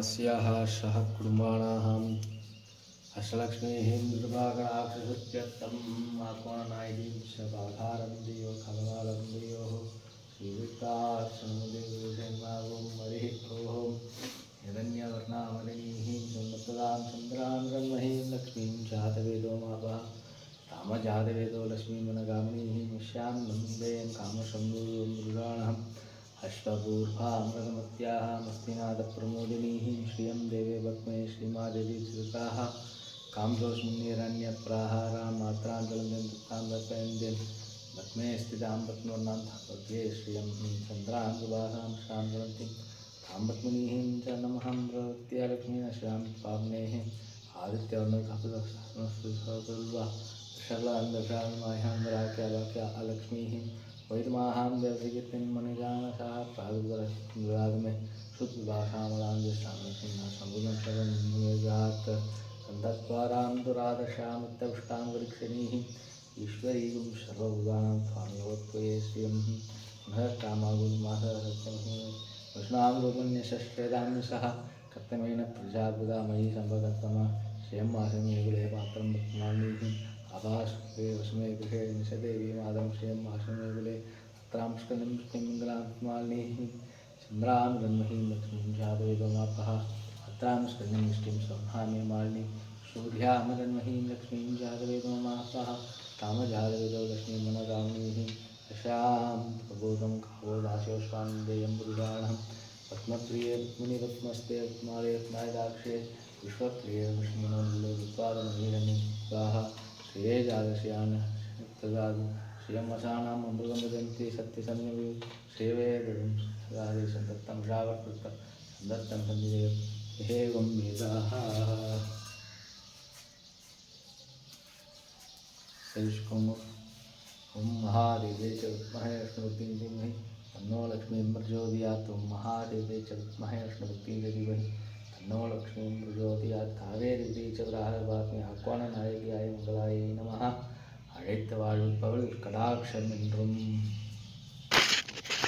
अस्याः सह कुटुम्बानाम् अष्टलक्ष्मीः निर्वागणाक्षसुत्यर्थम् आत्मानायिनीं च बाधारं देयो खलवालं देयोः श्रीविक्ताक्षणमुदेवों हरिः ओम् यदन्यवर्णामलिनीः जन्मतदां चन्द्रां रन्महीं लक्ष्मीं जातवेदो मापः कामजातवेदो लक्ष्मीमनगामिनीः निश्यां नन्देयं कामशम्भुर्मृगाणम् अश्वपूर्वामृगमत्याः मस्तिनाथप्रमोदिनीः श्रियं देवे भक्मे श्रीमादेवी श्रुताः कामजोष्मुन्निरण्यप्राहारां मात्रां जलन्तं दुःखां दर्पयन्तीं भक्मे स्थितां भक्नोर्नां थापत्ये श्रियं चन्द्रां सुभासां श्रां ज्वलन्तीं तां भक्मिनीं च नमहं प्रवृत्या लक्ष्मीनश्रां पावनेः आदित्यवर्णकपदसहस्रस्वतुल्वा दशलान्दशामाह्यान्दराख्या अलक्ष्मीः वैद्यमाहां देवकीर्तिं मणिजानसः प्रादुरागमे शुद्धभाषामलाञ्जश्रामलक्ष्मीनाशम्भुजं शरणं सन्तत्वारां दुरादशामित्तपुष्टां वृक्षणीः ईश्वरीगुं सर्वभूतानां स्वामिवत्त्वये श्रियं पुनः कामागुमासत्यं वैष्णां रूपन्यषष्ठेदां सह कर्तमेन प्रजाबुधामयी सम्भगत्तमा श्रियं मासमेगुले पात्रं भक्तमानीः आभास्वे वस्मे गृहे निशदेवी मादं श्रियं मासमेगुले अत्रां स्कन्दं विष्णुमङ्गलात्मालिनीः चन्द्रां रन्महीं लक्ष्मीं जातवेदोमापः अत्रां स्कन्दं विष्णुं सौभाम्ये मालिनी सूर्यामरन्महीं लक्ष्मीं जातवेदोमापः कामजातवेदो लक्ष्मीं मनोगामिनीः दशां प्रबोधं कावोदास्योष्वान्देयं पुरुषाणं पद्मप्रिये मुनिपद्मस्ते रत्नालये रत्नायदाक्षे विश्वप्रिये विष्णुमनोल्लोत्पादमहीरनिः श्रिये जातश्रियान् तदादि श्रियमसानाम् अमृतं वदन्ति सत्यसंयमी श्रीवेदं राधेशं दत्तं श्रावकृतं दत्तं सन्निधेयं एवं वेदाः ॐ महादेवे च विद्महे विष्णुपत्नी धीमहि तन्नो लक्ष्मीं प्रचोदयात् ॐ महादेवे च विद्महे विष्णुपत्नी धीमहि तन्नो लक्ष्मीं प्रचोदयात् कावेरी च वराहवाग्नि आह्वाननायिकाय मङ्गलायै नमः अழைத்த வாழ்பவள் கடாட்சம் என்றும்